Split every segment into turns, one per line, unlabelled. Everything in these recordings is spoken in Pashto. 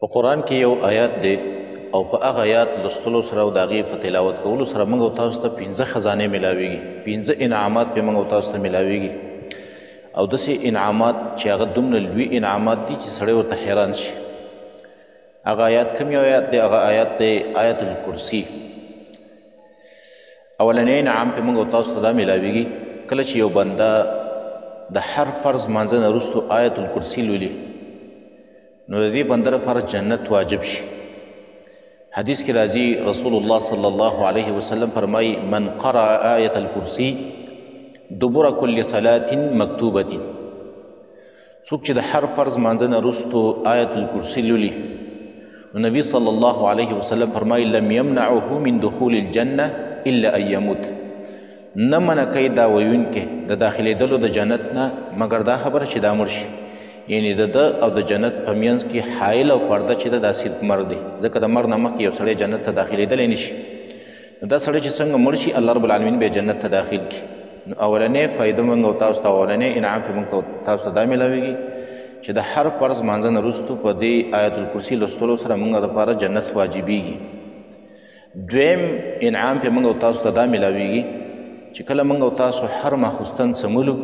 په قرآن کې یو آیات دی او په هغه آیات لوستلو سره او د هغې په تلاوت کولو سره موږ او تاسو ته 15 خزانې میلاویږي، 15 انعامات پې موږ او تاسو ته میلاویږي. او داسې انعامات چې هغه دومره لوی انعامات دي چې سړی ورته حیران شي. هغه آیات کوم یو آیات دی؟ هغه آیات دی آیت الکرسي. اولنی انعام پې موږ او تاسو ته دا میلاویږي کله چې یو بنده د هر فرض مانځه نه وروستو آیت الکرسي لولي نو د دې بنده لپاره جنت واجب شي. حدیث کې راځي رسول الله صلی الله علیه وسلم فرمایي من قرأ آیت الکرسي دبر کل صلاة مکتوبة. څوک چې د هر فرض مانځه نه وروستو آیت الکرسي لولي نو نبی صلی الله علیه وسلم فرمایي لم یمنعه من دخول الجنة الا ان یموت. نه منع کوي دا ویونکی د داخلېدلو د جنت نه مګر دا خبره چې دا مړ شي، یعنې د ده او د جنت په منځ کې حایل او پرده چې ده دا سید مړ دی، ځکه د مرګ نه مخکې یو سړی جنت ته داخلېدلی نه شي. نو دا سړی چې څنګه مړ شي الله رب العالمین به جنت ته داخل کړي. نو اولنۍ فایده موږ او تاسو ته اولنۍ انعام پې موږ تاسو ته دا میلاویږي چې د هر فرض مانځه نه وروستو په دې آیت الکرسي لوستلو سره موږ دپاره جنت واجبیږي. دویم انعام پې موږ او تاسو ته دا میلاویږي چې کله موږ او تاسو هر ماخوستن څملو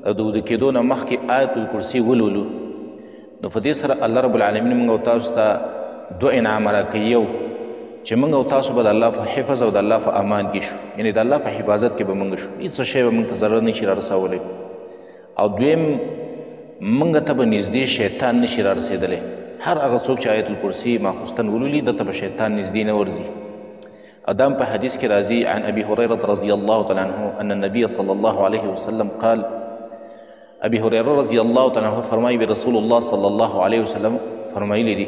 او د وده کېدو نه مخکې آیت الکرسي ولولو نو په دې سره الله رب العالمین موږ او تاسو ته دوه انعام راکوي. یو چې موږ او تاسو به د الله په حفظ او د الله په امان کې شو، یعنې د الله په حفاظت کې به موږ شو، هېڅ شی به موږ ته ضرر نشي رارسولی. او دویم موږ ته به نږدې شیطان نشي رارسېدلی. هر هغه څوک چې آیت الکرسي ماخوستن ولولي ده ته به شیطان نږدې نه ورځي. ادام په حدیث کې راځي عن ابي هريره رضي الله تعالى عنه ان النبي صلى الله عليه وسلم قال. ابي هريره رضي الله تعالى عنه فرمایي رسول الله صلى الله عليه وسلم فرمایلی دي،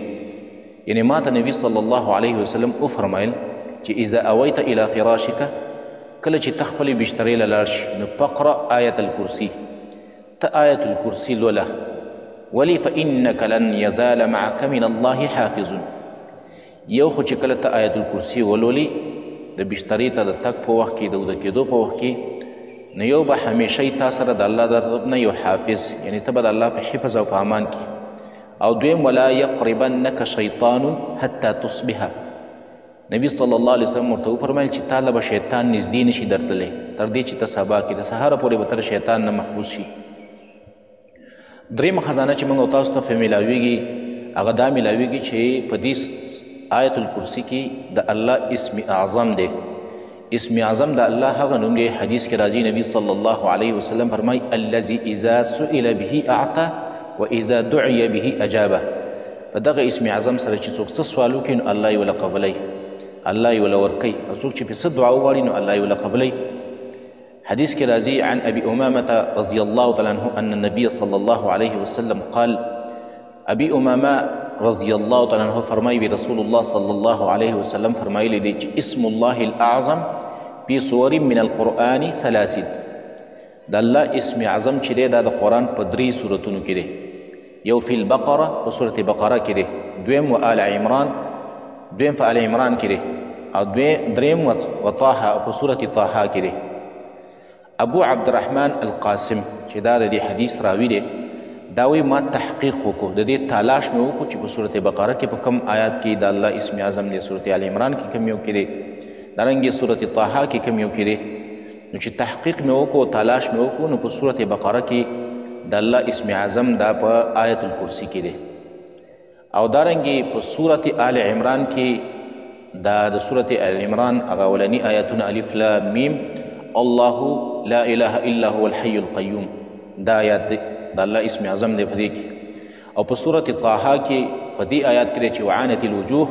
یعنی ما ته نبی صلی الله علیه وسلم وفرمایل چې اذا اویت الى فراشک، کله چې ته خپلې بسترې له لاړ شي نو فقرأ آیت الکرسي، ته آیت الکرسي لوله. ولي فانک لن یزال معک من الله حافظ. یو خو چې کله ته آیت الکرسي ولولي د بسترې ته د تګ په وخت کې د وده کېدو په وخت کې نو یو به همیشه تا سره د الله د طرف نه یو حافظ، یعنی ته به د الله په حفظ او په امان کې. او دویم ولا یقربنک شیطان حتی تصبح. نبی صلی الله علیه وسلم ورته وفرمیل چې تا له به شیطان نږدې نشي درتلی تر دې چې ته سبا کې د سهاره پورې به تر شیطان نه محفوظ شي. درېیمه خزانه چې موږ او تاسو ته میلاویږي هغه دا میلاویږي چې په دې آیت الکرسي کې د الله اسم اعظم دی. اسم اعظم د الله هغه نوم دی، حدیث کې راځي نبی صلی الله علیه وسلم فرمایي الذي اذا سئل به اعطى واذا دعي به اجابه. په دغه اسم اعظم سره چې څوک څه سوال وکړي نو الله یې وله قبلی، الله یې وله ورکوي، او څوک چې پې څه دعا وغواړي نو الله یې وله قبلی. حدیث کې راځي عن ابي امامه رضي الله تعالى عنه ان النبي صلى الله عليه وسلم قال. ابي امامه رضی الله تعالی عنہ فرمایي رسول الله صلی الله علیه وسلم فرمایلی دی چې اسم الله الاعظم فی سور من القرآن 30. د الله اسم اعظم چې دی دا د قرآن په 3 سورتونو کې دی. یو فی البقره په سورت بقره کې دی، دویم و آل عمران، دویم په آل عمران کې دی، او دریم و طه په سورت طه کې دی. ابو عبدالرحمن القاسم چې دا د دې حدیث راوي دی دا وی ما تحقیق وکړو، د دې تلاش مې وکړو چې په صورت بقره کې په کم آیات کې د الله اسم اعظم دی، صورت آل عمران کې کم یو کې دی، دارنګې صورت طه کې کم یو کې دی. نو چې تحقیق مې وکړو تلاش مې وکړو نو په صورت بقره کې د الله اسم اعظم دا په آیت الکرسي کې دی. او دارنګې په صورت آل عمران کې دا د صورت آل عمران هغه اولني آیاتونه الف لام میم الله لا اله الا هو الحي القیوم دا آیات دی د الله اسم اعظم دی په دې کې. او په صورت طه کې په دې آیات کې دی چې وعانت الوجوه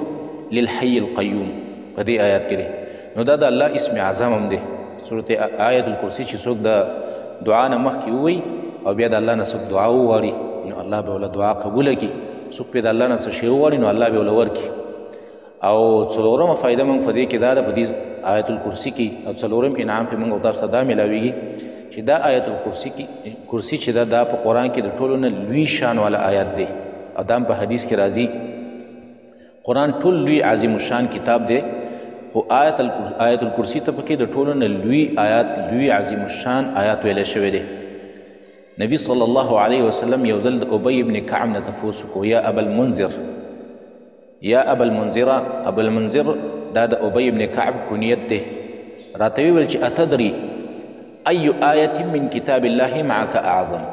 للحي القیوم په دې آیات کې دی. نو دا د الله اسم اعظم هم دی. صورت آیت الکرسي چې څوک د دعا نه مخکې ووایي او بیا د الله نه څوک دعا وغواړي نو الله به وله دعا قبوله کړي، څوک پرې د الله نه څه شی وغواړي نو الله به وله ورکړي. او څلورمه فایده موږ په دې کې دا ده په دې آیت الکرسي کې او څلورم انعام پې موږ او تاسو ته دا میلاویږي چې دا آیت الکرسي چې دا په قرآن کې د ټولو نه لوی شان والا آیات دی. او دا په حدیث کې راځي قرآن ټول لوی عظیم الشان کتاب دی، خو آیت الکرسي ته پکې د ټولو نه لوی آیات لوی عظیم الشان آیات ویلی شوی دی. نبی صلی الله علیه وسلم یو ځل د ابی ابن کعب نه تپوس وکړو یا ابا المنذر یا ابا المنذر ابو المنذر دا د ابی ابن کعب کنیت دی راته ویل چې اتدري ای آیت من کتاب الله معك اعظم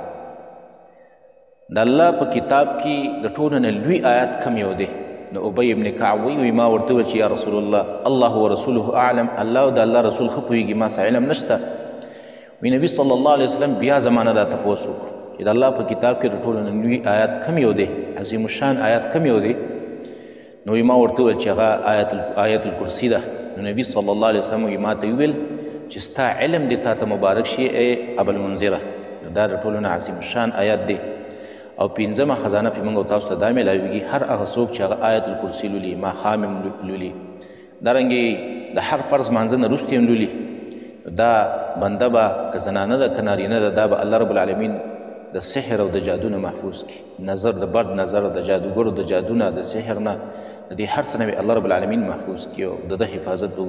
د الله په کتاب کې د ټولو نه لوی آیات کم یو دی نو ابی ابن کعب وی ما ورته ویل چې یا رسول الله الله ورسوله اعلم الله او د الله رسول ښه پوهېږي ما څه علم نشته وی نبي صلی الله علیه وسلم بیا زمانه دا تپوس وکړو چې د الله په کتاب کې د ټولو نه لوی آیات کم یو دی عظیم الشان آیات کم یو دی نو ما ورته ویل چې هغه آیت الکرسي ده نو نبي صلی الله علیه وسلم ما ته ویل چې ستا علم دې تا ته مبارک شي ای ابا المنذره دا د ټولو نه عظیم الشان آیات دی او پنځمه خزانه پې موږ او تاسو ته دا میلاویږي هر هغه څوک چې هغه آیت الکرسي لولي ماښام هم لولي دارنګې د هر فرض مانځه نه وروسته هم لولي دا بنده به که زنانه ده که نارینه ده دا به الله رب العالمین د سحر او د جادو نه محفوظ کړي نظر د بد نظر د جادوګرو د جادو نه د سحر نه د دې هر څه نه به الله رب العالمین محفوظ کړي او د ده حفاظت به